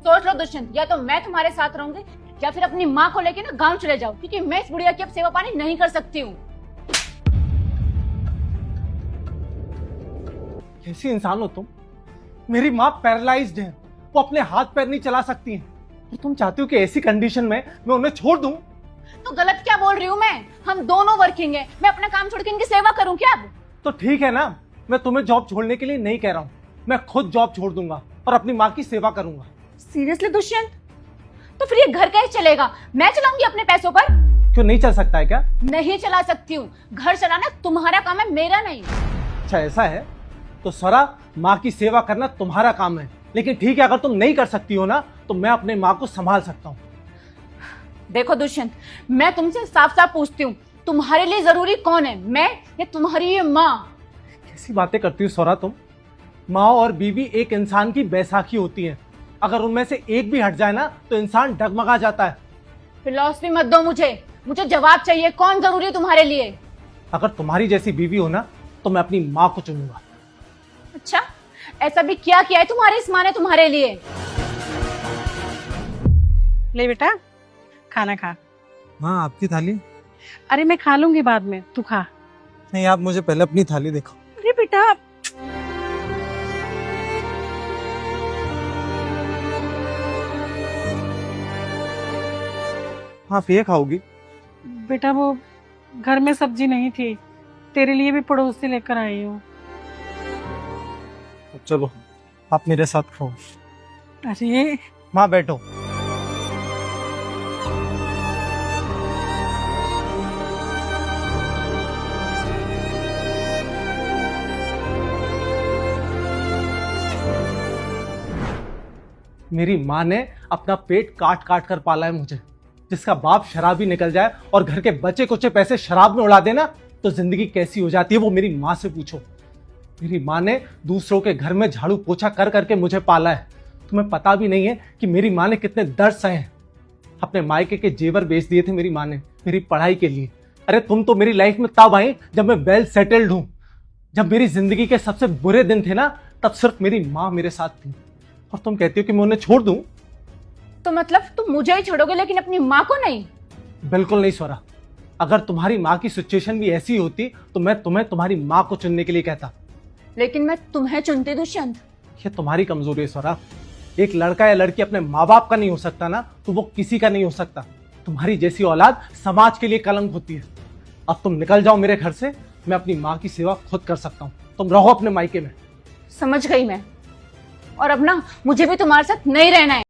सोच लो दुष्यंत, या तो मैं तुम्हारे साथ रहूंगी या फिर अपनी माँ को लेके ना गांव चले जाओ, क्योंकि मैं इस बुढ़िया की अब सेवा पानी नहीं कर सकती हूँ। कैसी इंसान हो तुम? मेरी माँ पैरालाइज्ड है, वो अपने हाथ पैर नहीं चला सकती हैं, और तुम चाहती हो कि ऐसी कंडीशन में मैं उन्हें छोड़ दूं? तो गलत क्या बोल रही हूँ मैं? हम दोनों वर्किंग है, मैं अपना काम छोड़ के इनकी सेवा करूँ क्या अब? तो ठीक है ना, मैं तुम्हें जॉब छोड़ने के लिए नहीं कह रहा हूँ, मैं खुद जॉब छोड़ दूंगा और अपनी माँ की सेवा करूंगा। सीरियसली दुष्यंत? तो फिर ये घर कैसे चलेगा? मैं चलाऊंगी अपने पैसों पर। क्यों नहीं चल सकता है क्या? नहीं चला सकती हूँ, घर चलाना तुम्हारा काम है, मेरा नहीं। अच्छा ऐसा है, तो स्वरा माँ की सेवा करना तुम्हारा काम है, लेकिन ठीक है अगर तुम नहीं कर सकती हो ना तो मैं अपने माँ को संभाल सकता हूँ। देखो दुष्यंत, मैं तुमसे साफ साफ पूछती हूँ, तुम्हारे लिए जरूरी कौन है, मैं या तुम्हारी ये माँ? कैसी बातें करती हो स्वरा तुम? माँ और बीवी एक इंसान की बैसाखी होती है, अगर उनमें से एक भी हट जाए ना तो इंसान डगमगा जाता है। फिलॉसफी मत दो मुझे जवाब चाहिए, कौन जरूरी है तुम्हारे लिए? अगर तुम्हारी जैसी बीवी हो ना तो मैं अपनी माँ को चुनूंगा। अच्छा, ऐसा भी क्या किया है तुम्हारी इस माँ ने तुम्हारे लिए? ले बेटा, खाना खा। माँ आपकी थाली? अरे मैं खा लूंगी बाद में, तू खा। नहीं, आप मुझे पहले अपनी थाली देखो। अरे बेटा, आप ये खाओगी? बेटा वो घर में सब्जी नहीं थी, तेरे लिए भी पड़ोस से लेकर आई हूँ। चलो आप मेरे साथ खाओ। अरे माँ बैठो। मेरी माँ ने अपना पेट काट काट कर पाला है मुझे। जिसका बाप शराबी निकल जाए और घर के बचे कुचे पैसे शराब में उड़ा देना तो जिंदगी कैसी हो जाती है वो मेरी माँ से पूछो। मेरी माँ ने दूसरों के घर में झाड़ू पोछा कर करके मुझे पाला है। तुम्हें पता भी नहीं है कि मेरी माँ ने कितने दर्द सहे हैं। अपने मायके के जेवर बेच दिए थे मेरी माँ ने मेरी पढ़ाई के लिए। अरे तुम तो मेरी लाइफ में तब आई जब मैं वेल सेटल्ड हूँ। जब मेरी जिंदगी के सबसे बुरे दिन थे ना तब सिर्फ मेरी माँ मेरे साथ थी, और तुम कहती हो कि मैं उन्हें छोड़ दूं? तो मतलब तुम मुझे ही छोड़ोगे लेकिन अपनी माँ को नहीं? बिल्कुल नहीं स्वरा। अगर तुम्हारी माँ की सिचुएशन भी ऐसी होती तो मैं तुम्हें तुम्हारी माँ को चुनने के लिए कहता। लेकिन मैं तुम्हें चुनती दुष्यंत। ये तुम्हारी कमजोरी है स्वरा। एक लड़का या लड़की अपने माँ बाप का नहीं हो सकता ना तो वो किसी का नहीं हो सकता। तुम्हारी जैसी औलाद समाज के लिए कलंक होती है। अब तुम निकल जाओ मेरे घर से, मैं अपनी माँ की सेवा खुद कर सकता हूँ। तुम रहो अपने मायके में। समझ गई मैं, और अब ना मुझे भी तुम्हारे साथ नहीं रहना है।